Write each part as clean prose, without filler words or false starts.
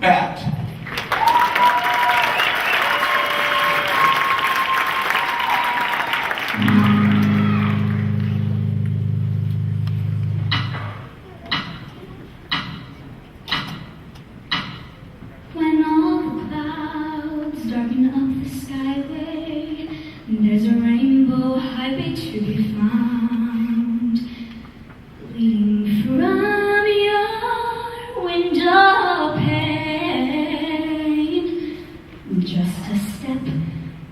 Pat. When all the clouds darken up the skyway, there's a rainbow highway to be found, leading from your window pane, just a step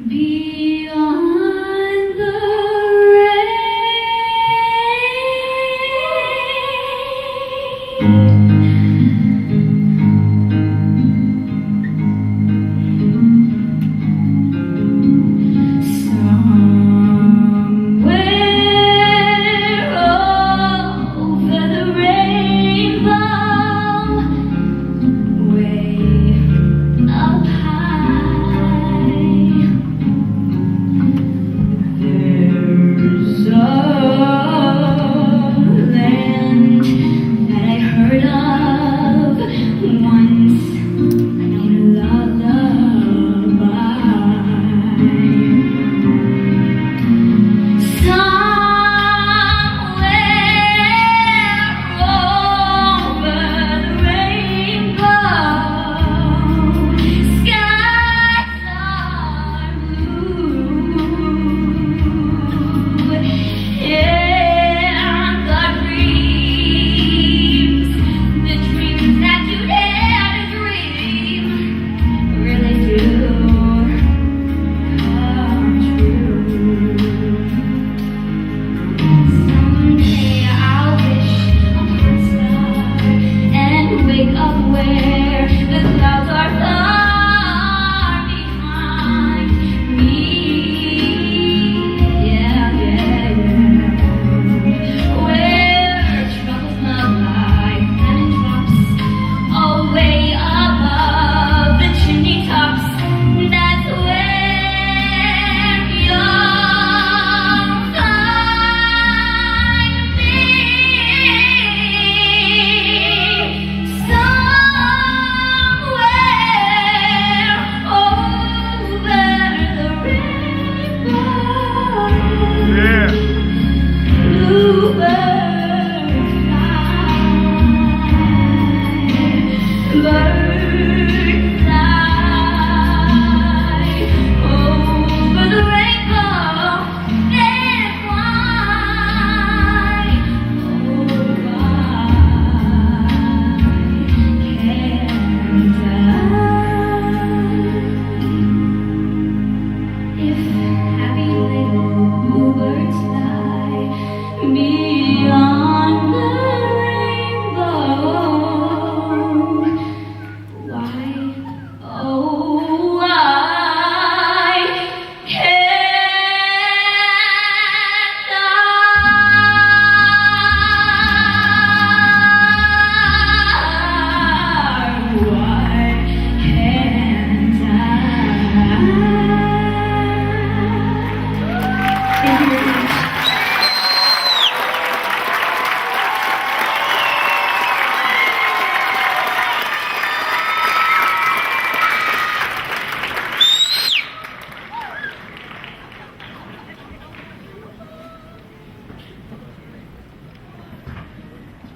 beyond the rain.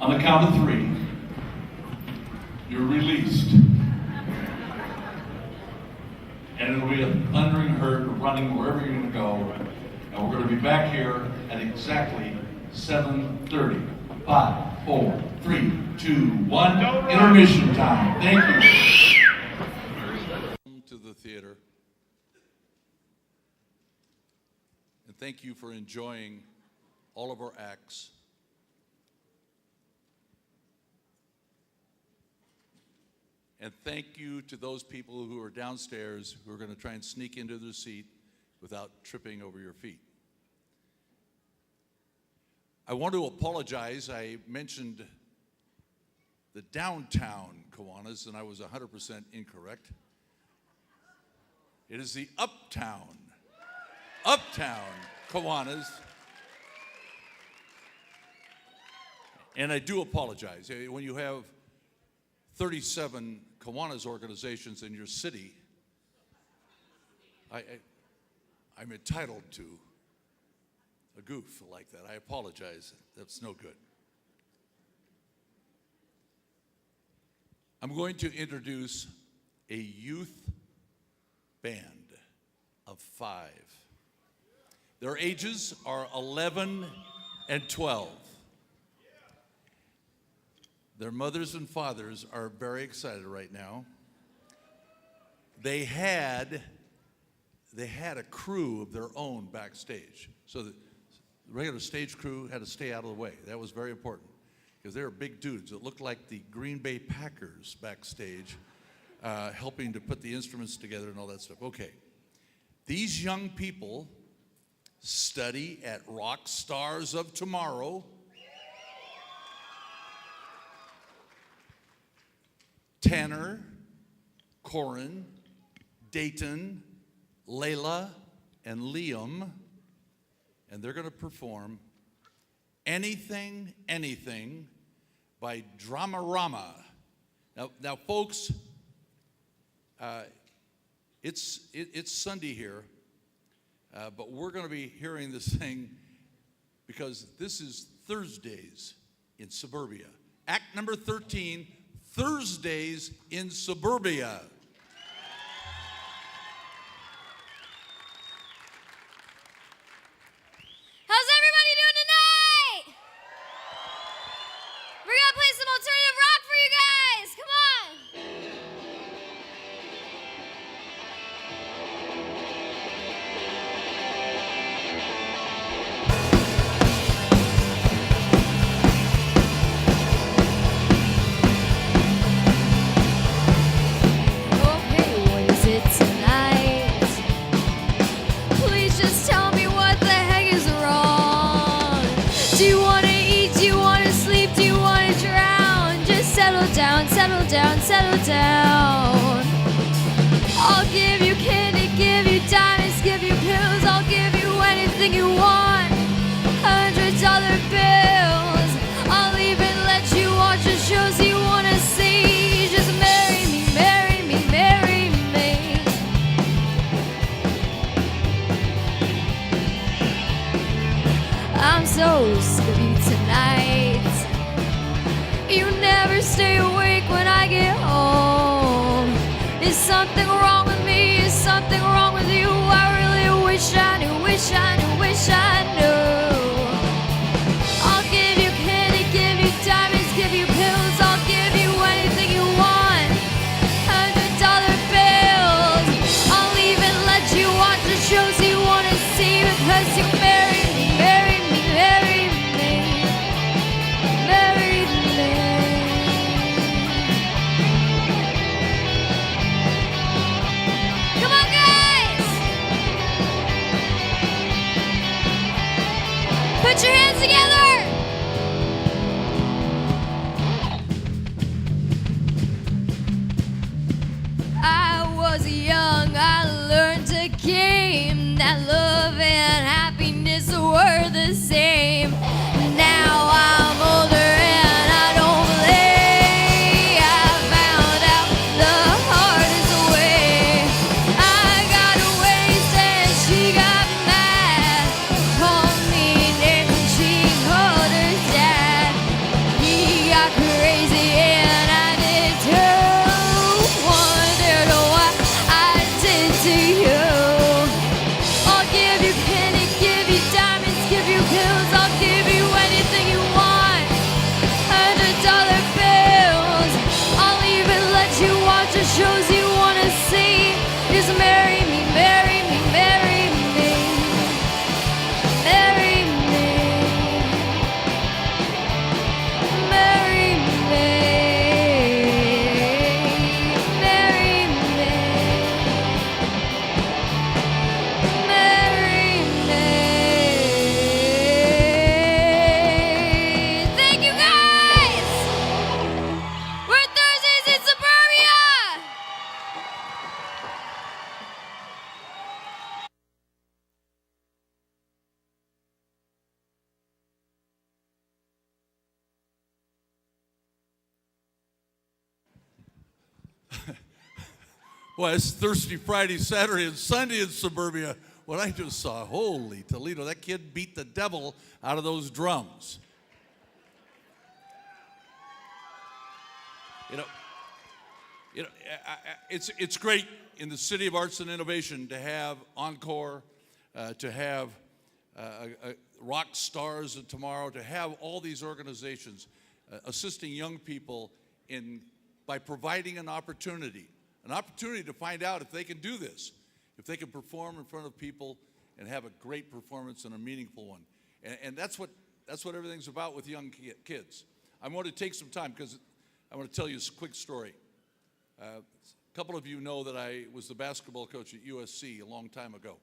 On the count of 3, you're released. And it'll be a thundering herd running wherever you're going to go. And we're going to be back here at exactly 7:30. 5, 4, 3, 2, 1. Intermission time. Thank you. To the theater. And thank you for enjoying all of our acts. And thank you to those people who are downstairs who are going to try and sneak into their seat without tripping over your feet. I want to apologize. I mentioned the downtown Kiwanis, and I was 100% incorrect. It is the uptown Kiwanis. And I do apologize. When you have 37 Kiwanis organizations in your city, I'm entitled to a goof like that. I apologize. That's no good. I'm going to introduce a youth band of 5. Their ages are 11 and 12. Their mothers and fathers are very excited right now. They had a crew of their own backstage. So the regular stage crew had to stay out of the way. That was very important because they were big dudes. It looked like the Green Bay Packers backstage, helping to put the instruments together and all that stuff. Okay. These young people study at Rock Stars of Tomorrow. Tanner, Corin, Dayton, Layla, and Liam, and they're going to perform Anything, Anything by Dramarama. Now, folks, it's Sunday here, but we're going to be hearing this thing because this is Thursdays in Suburbia. Act number 13, Thursdays in Suburbia. How's everybody doing tonight? We're gonna play some alternative rock for you guys. Come on. Okay, what is it tonight? Please just tell me what the heck is wrong. Do you want to eat? Do you want to sleep? Do you want to drown? Just settle down, settle down, settle down. I'll give you candy, give you diamonds, give you pills. I'll give you anything you want. $100 bills. I'll even let you watch the shows you want to see. Just marry me, marry me, marry me. I'm so sick of you tonight. You never stay awake when I get home. Is something wrong with me? Is something wrong with you? I really wish I knew, wish I knew, wish I knew. I'll give you candy, give you diamonds, give you pills. I'll give you anything you want. $100 bills. I'll even let you watch the shows you want to see because you married me, married me, married me, married me. Come on, guys! Put your hands together! I was young, I learned a game that love and happiness were the same. Now I'm older and I don't play. I found out the hardest way. I got waste and she got mad. Called me names and she called her dad. He got crazy and I did too. Wondered what I did to you. I'll give you candy, give you diamonds, give you pills. I'll give you Well, it's Thursday, Friday, Saturday, and Sunday in suburbia. What I just saw, holy Toledo, that kid beat the devil out of those drums. You know, it's great in the City of Arts and Innovation to have Encore, to have Rock Stars of Tomorrow, to have all these organizations assisting young people by providing an opportunity to find out if they can do this, if they can perform in front of people and have a great performance and a meaningful one. And that's what everything's about with young kids. I want to take some time because I want to tell you a quick story. A couple of you know that I was the basketball coach at USC a long time ago.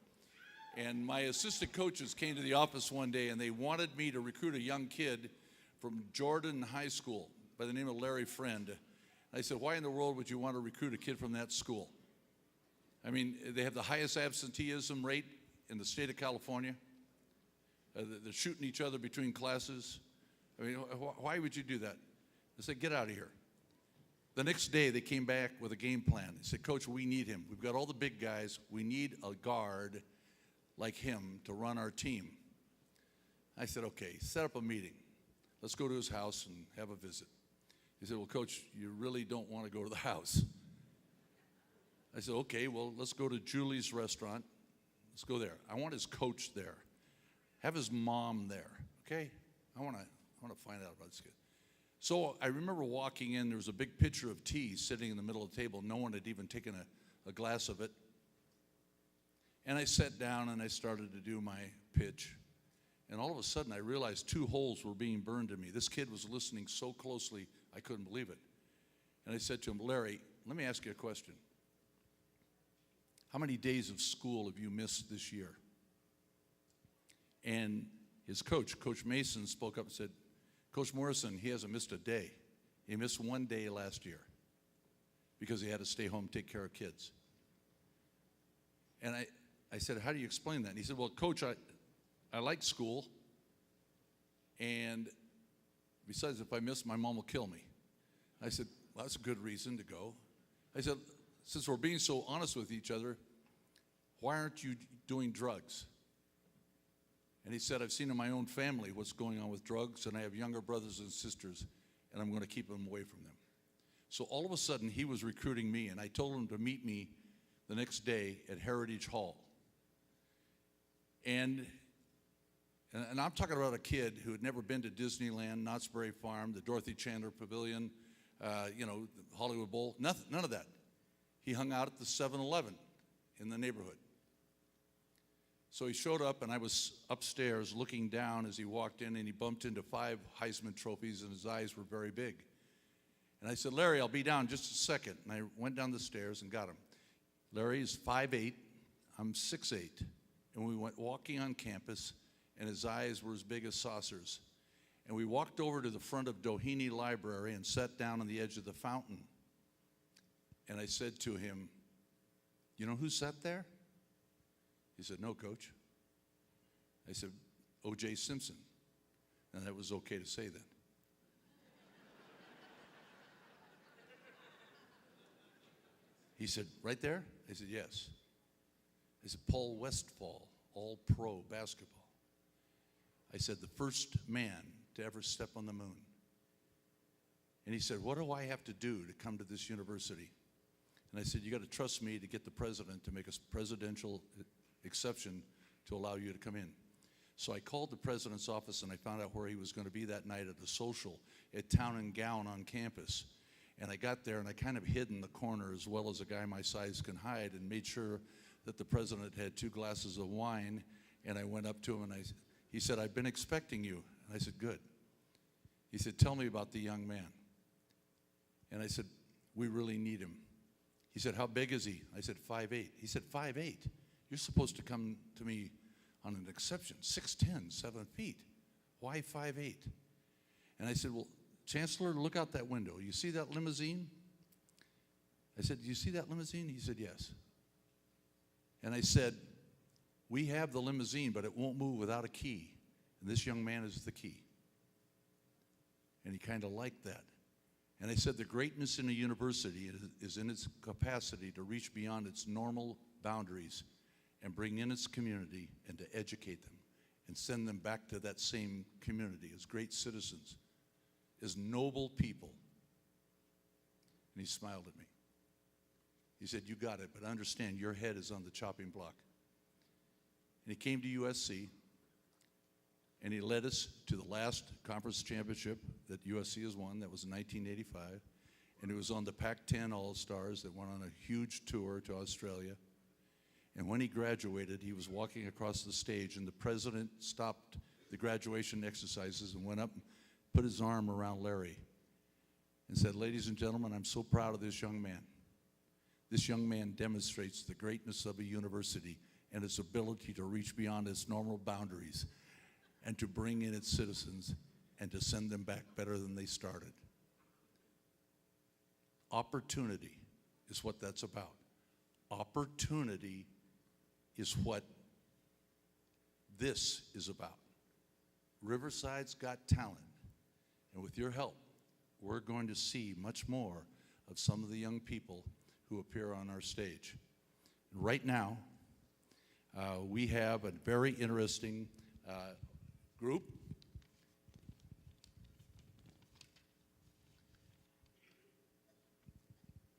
And my assistant coaches came to the office one day and they wanted me to recruit a young kid from Jordan High School by the name of Larry Friend. I said, why in the world would you want to recruit a kid from that school? I mean, they have the highest absenteeism rate in the state of California. They're shooting each other between classes. I mean, why would you do that? I said, get out of here. The next day, they came back with a game plan. They said, Coach, we need him. We've got all the big guys. We need a guard like him to run our team. I said, okay, set up a meeting. Let's go to his house and have a visit. He said, well, Coach, you really don't want to go to the house. I said, okay, well, let's go to Julie's restaurant. Let's go there. I want his coach there. Have his mom there, okay? I want to find out about this kid. So I remember walking in, there was a big pitcher of tea sitting in the middle of the table. No one had even taken a glass of it. And I sat down and I started to do my pitch. And all of a sudden I realized 2 holes were being burned in me. This kid was listening so closely, I couldn't believe it. And I said to him, Larry, let me ask you a question. How many days of school have you missed this year? And his coach, Coach Mason, spoke up and said, Coach Morrison, he hasn't missed a day. He missed 1 day last year because he had to stay home and take care of kids. And I said, how do you explain that? And he said, well, Coach, I like school, and besides, if I miss, my mom will kill me. I said, well, that's a good reason to go. I said, since we're being so honest with each other, why aren't you doing drugs? And he said, I've seen in my own family what's going on with drugs, and I have younger brothers and sisters, and I'm going to keep them away from them. So all of a sudden, he was recruiting me, and I told him to meet me the next day at Heritage Hall. And I'm talking about a kid who had never been to Disneyland, Knott's Berry Farm, the Dorothy Chandler Pavilion, the Hollywood Bowl, none of that. He hung out at the 7-Eleven in the neighborhood. So he showed up, and I was upstairs looking down as he walked in, and he bumped into 5 Heisman trophies, and his eyes were very big. And I said, Larry, I'll be down just a second. And I went down the stairs and got him. Larry is 5'8", I'm 6'8", and we went walking on campus, and his eyes were as big as saucers. And we walked over to the front of Doheny Library and sat down on the edge of the fountain. And I said to him, you know who sat there? He said, no, Coach. I said, O.J. Simpson. And that was okay to say then. He said, right there? I said, yes. I said, Paul Westphal, all-pro basketball. I said, the first man to ever step on the moon. And he said, what do I have to do to come to this university? And I said, you got to trust me to get the president to make a presidential exception to allow you to come in. So I called the president's office and I found out where he was going to be that night at a social at Town and Gown on campus. And I got there and I kind of hid in the corner as well as a guy my size can hide and made sure that the president had 2 glasses of wine. And I went up to him and he said, I've been expecting you. And I said, good. He said, tell me about the young man. And I said, we really need him. He said, how big is he? I said, 5'8". He said, 5'8"? You're supposed to come to me on an exception, 6'10", 7 feet. Why 5'8"? And I said, well, Chancellor, look out that window. You see that limousine? I said, do you see that limousine? He said, yes. And I said, we have the limousine, but it won't move without a key. And this young man is the key. And he kind of liked that. And I said the greatness in a university is in its capacity to reach beyond its normal boundaries and bring in its community and to educate them and send them back to that same community as great citizens, as noble people. And he smiled at me. He said, "You got it, but understand your head is on the chopping block." And he came to USC, and he led us to the last conference championship that USC has won. That was in 1985. And it was on the Pac-10 All-Stars that went on a huge tour to Australia. And when he graduated, he was walking across the stage, and the president stopped the graduation exercises and went up and put his arm around Larry and said, "Ladies and gentlemen, I'm so proud of this young man. This young man demonstrates the greatness of a university and its ability to reach beyond its normal boundaries and to bring in its citizens and to send them back better than they started." Opportunity is what that's about. Opportunity is what this is about. Riverside's got talent, and with your help, we're going to see much more of some of the young people who appear on our stage. Right now, we have a very interesting group.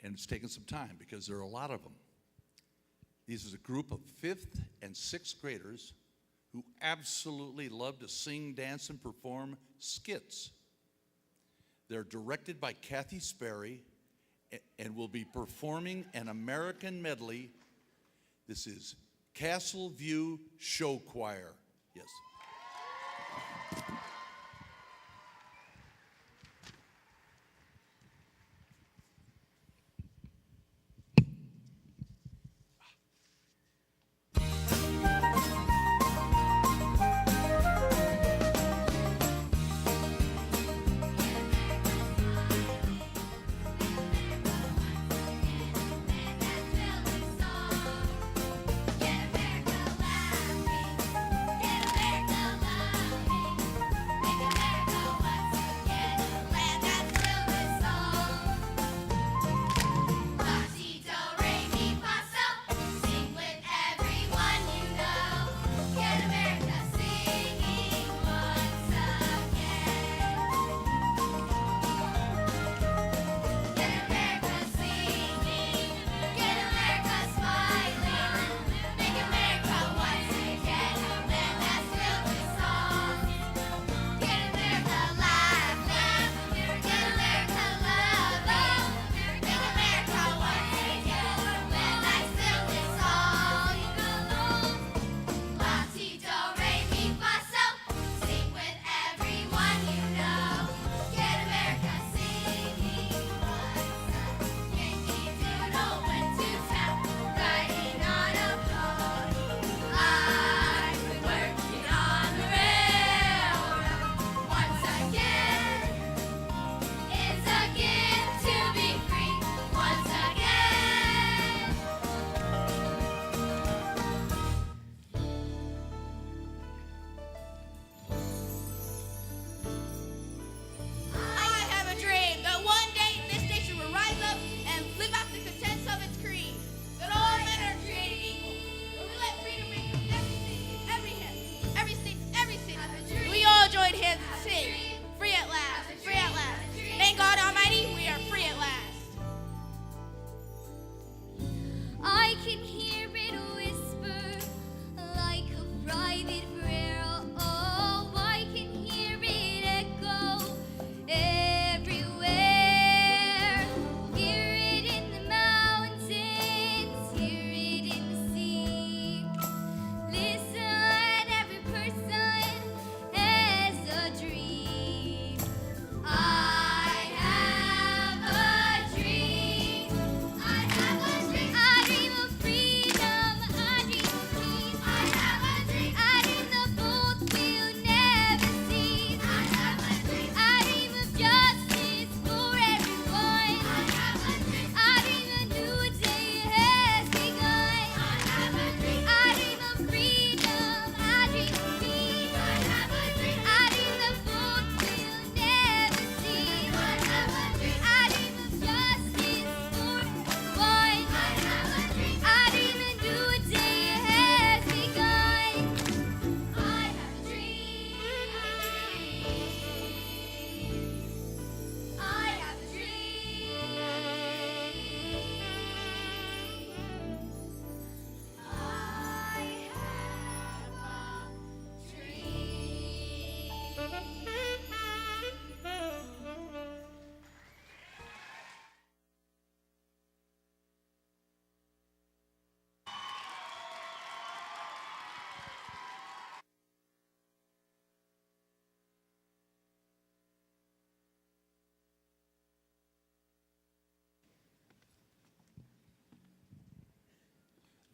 And it's taken some time because there are a lot of them. This is a group of 5th and 6th graders who absolutely love to sing, dance, and perform skits. They're directed by Kathy Sperry and will be performing an American medley. This is Castle View Show Choir. Yes. Get America laughing, get America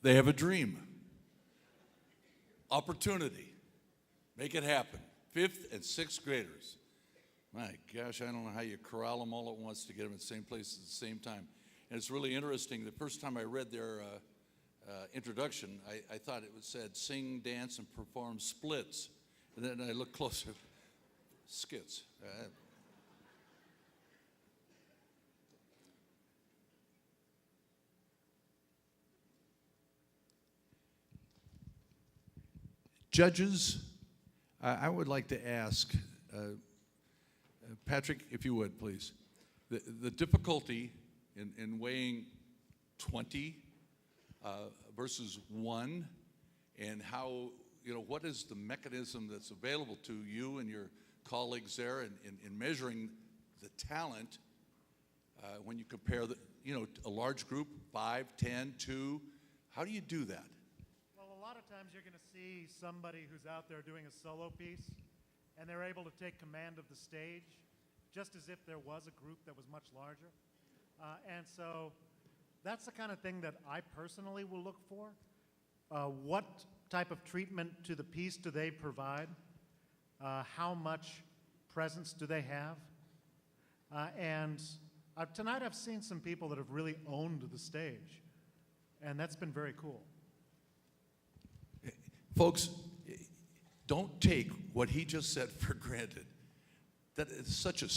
They have a dream, opportunity. Make it happen. 5th and 6th graders. My gosh, I don't know how you corral them all at once to get them at the same place at the same time. And it's really interesting. The first time I read their introduction, I thought it said sing, dance, and perform splits. And then I looked closer. Skits. Judges, I would like to ask, Patrick, if you would, please, the difficulty in weighing 20 versus 1, and how, what is the mechanism that's available to you and your colleagues there in measuring the talent when you compare a large group, 5, 10, 2, how do you do that? Well, a lot of times you're going to see somebody who's out there doing a solo piece, and they're able to take command of the stage, just as if there was a group that was much larger. And so that's the kind of thing that I personally will look for. What type of treatment to the piece do they provide? How much presence do they have? And tonight I've seen some people that have really owned the stage, and that's been very cool. Folks, don't take what he just said for granted. That is such a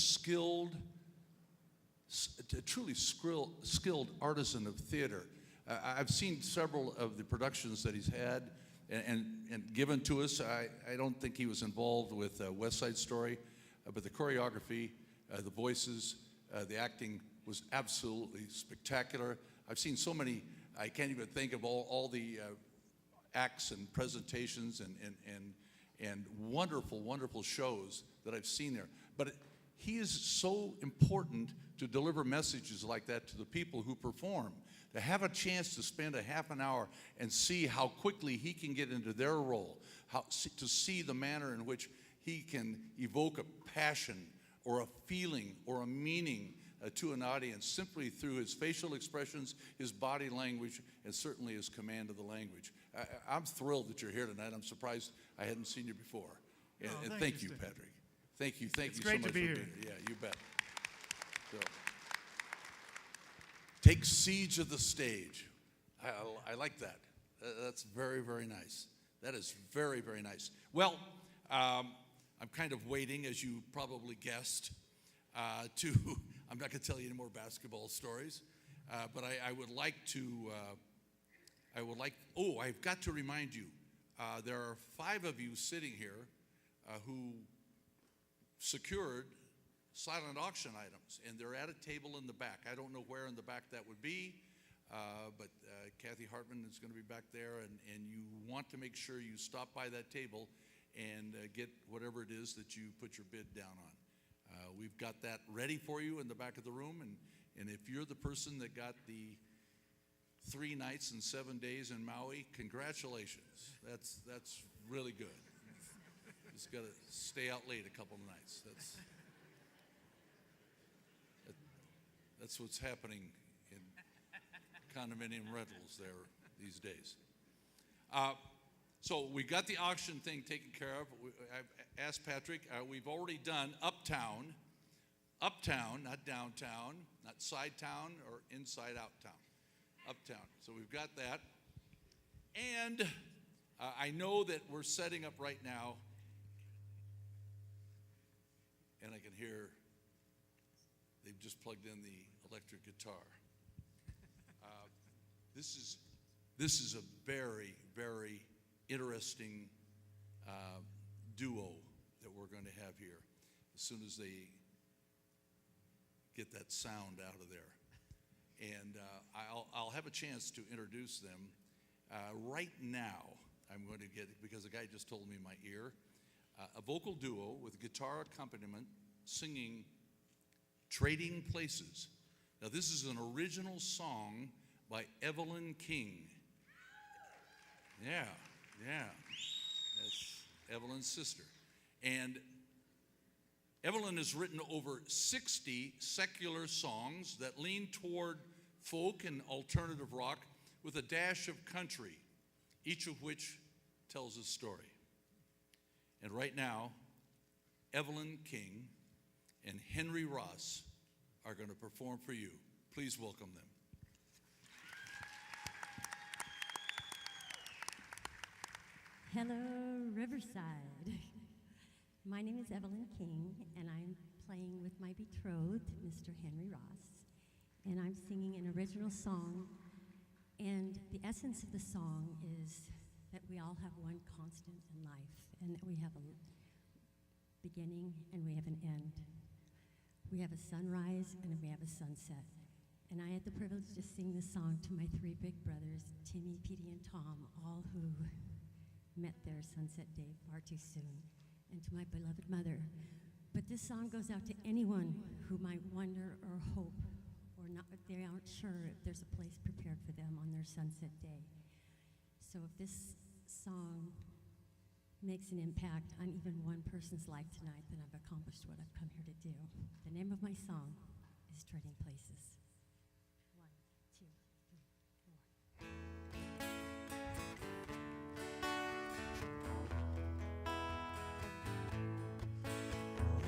truly skilled artisan of theater. I've seen several of the productions that he's had and given to us. I don't think he was involved with West Side Story, but the choreography, the voices, the acting was absolutely spectacular. I've seen so many, I can't even think of all the acts and presentations and wonderful, wonderful shows that I've seen there. But he is so important to deliver messages like that to the people who perform. To have a chance to spend a half an hour and see how quickly he can get into their role, to see the manner in which he can evoke a passion or a feeling or a meaning to an audience simply through his facial expressions, his body language, and certainly his command of the language. I'm thrilled that you're here tonight. I'm surprised I hadn't seen you before. And thank you, Patrick. Thank you so much for being here. Yeah, you bet. So, take siege of the stage. I like that. That's very, very nice. That is very, very nice. Well, I'm kind of waiting, as you probably guessed, I'm not going to tell you any more basketball stories, but I would like to, I've got to remind you, there are 5 of you sitting here who secured silent auction items, and they're at a table in the back. I don't know where in the back that would be, but Kathy Hartman is going to be back there, and you want to make sure you stop by that table and get whatever it is that you put your bid down on. We've got that ready for you in the back of the room, and if you're the person that got the 3 nights and 7 days in Maui, congratulations. That's really good. Just got to stay out late a couple of nights. That's what's happening in condominium rentals there these days. So we got the auction thing taken care of. I've asked Patrick, we've already done uptown, not downtown, not side town or inside out town, uptown. So we've got that. And I know that we're setting up right now, and I can hear they've just plugged in the electric guitar. This is a very, very interesting duo that we're going to have here as soon as they get that sound out of there. And I'll have a chance to introduce them. Right now, I'm going to get, because the guy just told me in my ear, a vocal duo with guitar accompaniment singing Trading Places. Now, this is an original song by Evelyn King. Yeah. That's Evelyn's sister. And Evelyn has written over 60 secular songs that lean toward folk and alternative rock, with a dash of country, each of which tells a story. And right now, Evelyn King and Henry Ross are going to perform for you. Please welcome them. Hello, Riverside. My name is Evelyn King, and I'm playing with my betrothed, Mr. Henry Ross, and I'm singing an original song. And the essence of the song is that we all have one constant in life, and that we have a beginning and we have an end. We have a sunrise and we have a sunset. And I had the privilege to sing this song to my three big brothers, Timmy, Petey, and Tom, all who met their sunset day far too soon, and to my beloved mother. But this song goes out to anyone who might wonder or hope or not, they aren't sure if there's a place prepared for them on their sunset day. So if this song makes an impact on even one person's life tonight, then I've accomplished what I've come here to do. The name of my song is Trading Places. 1, 2, 3, 4.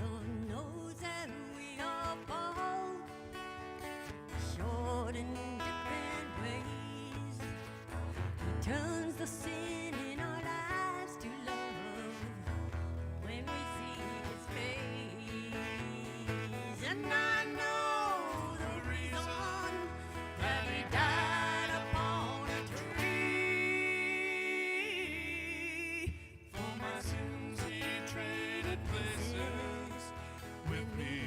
Lord knows that we are both short in different ways. He turns the sin in our lives to love when we see His face. And I know the reason that He died upon a tree. For my sins He traded places with me.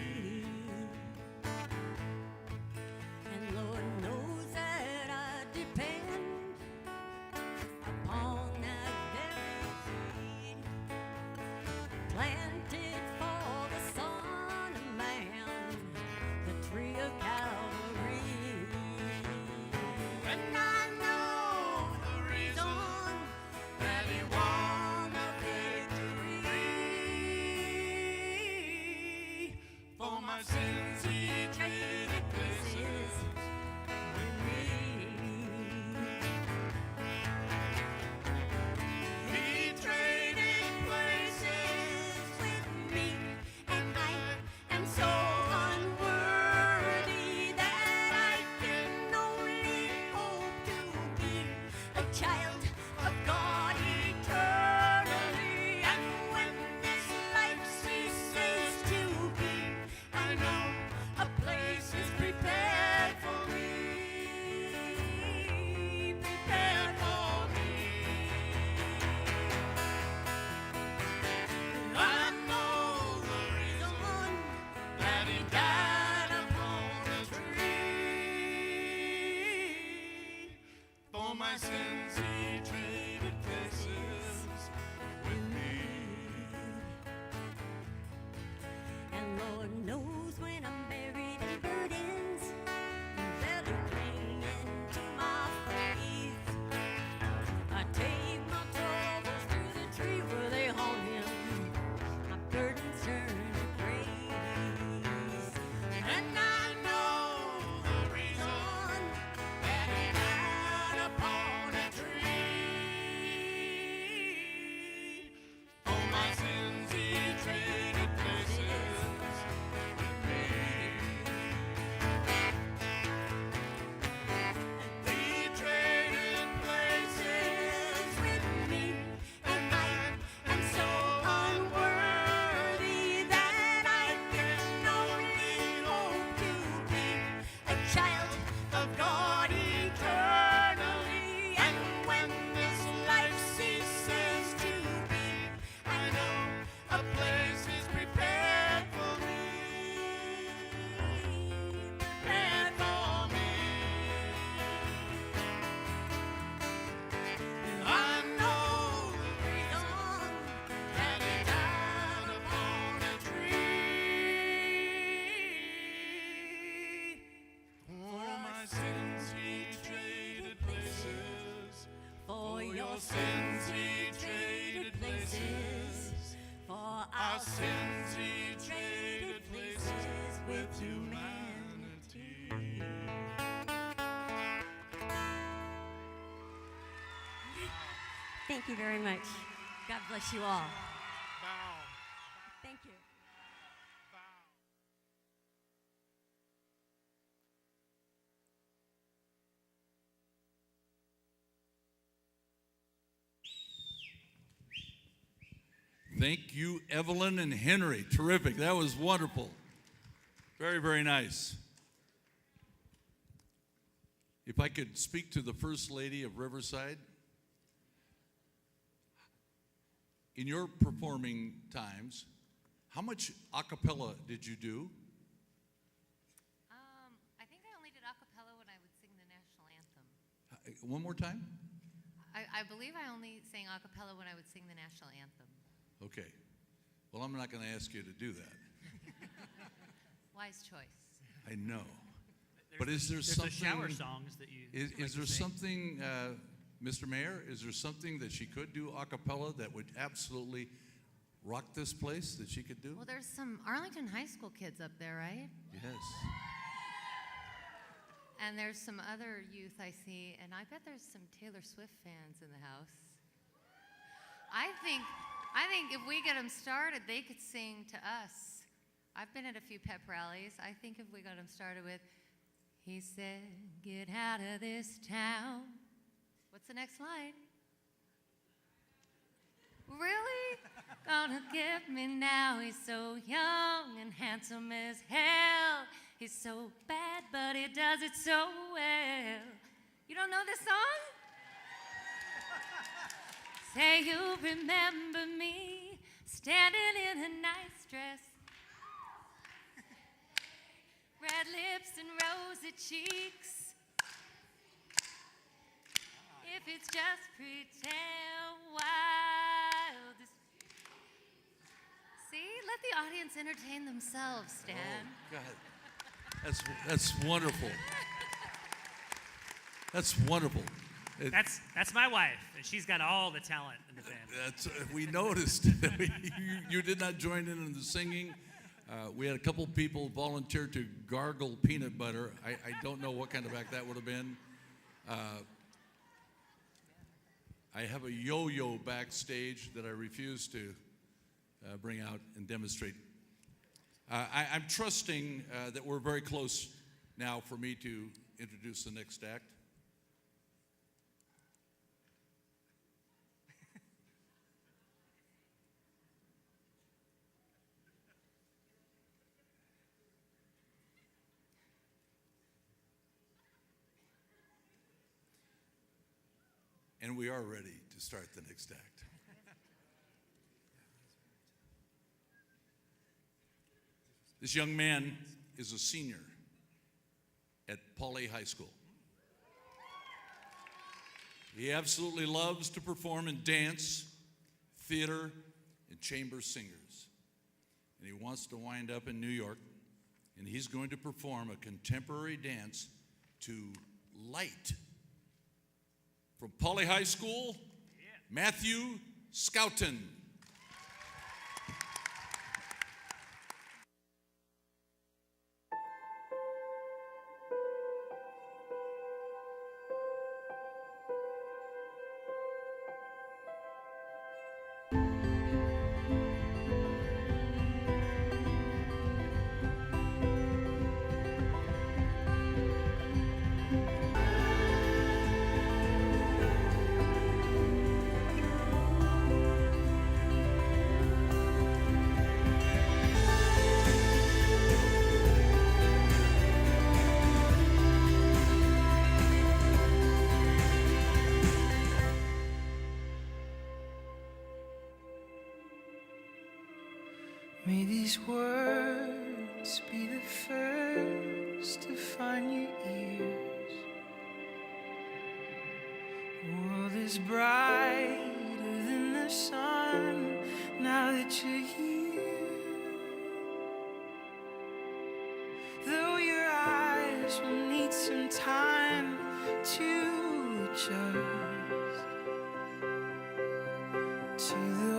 And Lord knows that I depend upon that very seed planted for the Son of Man, the tree of Calvary. And I know the reason That He won the victory. For my sins He traded places with me. He traded places With me, and I am so unworthy that I can only hope to be a child of God eternally. And when this life ceases to be, I know a place is prepared for me. Prepared for me. I know the reason that He died upon a tree. For my sins He traded places with me. And Lord knows when I'm buried in burdens, barely clinging to my faith. I take my troubles to the tree where they haunt Him. My burdens turn to praise. And I know the reason That He died upon a tree. For my sins He traded places with me. He traded places with me, and I am so unworthy that I can only hope to be a child of God eternally. And when this life ceases to be, I know a place is prepared for me. prepared for me. I know the Reason that He died upon a tree. For my sins He traded places. for Your sins He traded places. for Our sins He traded places with humanity. Thank you very much. God bless you all. Bow. Thank you. Bow. Thank you, Evelyn and Henry. Terrific. That was wonderful. Very, very nice. If I could speak to the First Lady of Riverside. In your performing times, how much a cappella did you do? I think I only did a cappella when I would sing the national anthem. One more time? I believe I only sang a cappella when I would sing the national anthem. Okay. Well, I'm not going to ask you to do that. Wise choice. I know. But is there There's something? the shower songs that you. Is like to there sing. something, Mr. Mayor? Is there something that she could do a cappella that would absolutely rock this place that she could do? Well, there's some Arlington High School kids up there, right? Yes. And there's some other youth I see, and I bet there's some Taylor Swift fans in the house. I think if we get them started, they could sing to us. I've been at a few pep rallies. I think if we got them started with, he said, get out of this town. What's the next line? Really? Gonna get me now. He's so young and handsome as hell. He's so bad, but he does it so well. You don't know this song? Say you remember me standing in a nice dress, red lips and rosy cheeks. If it's just pretend, wild. See, let the audience entertain themselves, Stan. Oh, God. That's wonderful. That's wonderful. That's my wife, and she's got all the talent in the band. That's we noticed. you did not join in the singing. We had a couple people volunteer to gargle peanut butter. I don't know what kind of act that would have been. I have a yo-yo backstage that I refuse to bring out and demonstrate. I'm trusting that we're very close now for me to introduce the next act. And we are ready to start the next act. This young man is a senior at Pauley High School. He absolutely loves to perform in dance, theater, and chamber singers. And he wants to wind up in New York, and he's going to perform a contemporary dance to Light. From Pauley High School, Matthew Scouten. May these words be the first to find your ears. The world is brighter than the sun now that you're here. Though your eyes will need some time to adjust to the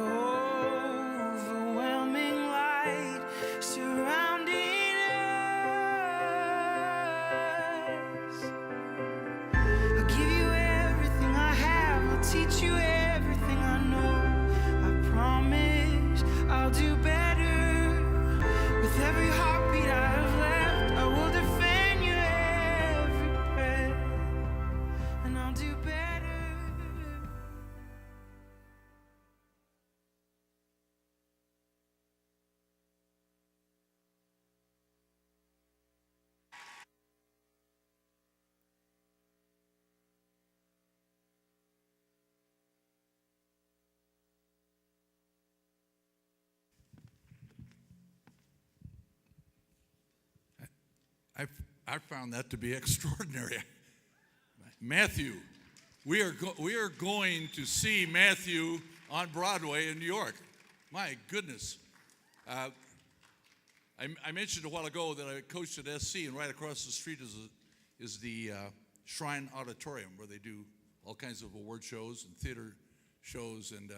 overwhelming light surrounding us. I'll give you everything I have, I'll teach you everything I'll do better. I found that to be extraordinary. Matthew, we are going to see Matthew on Broadway in New York. My goodness. I mentioned a while ago that I coached at SC, and right across the street is the Shrine Auditorium, where they do all kinds of award shows and theater shows, and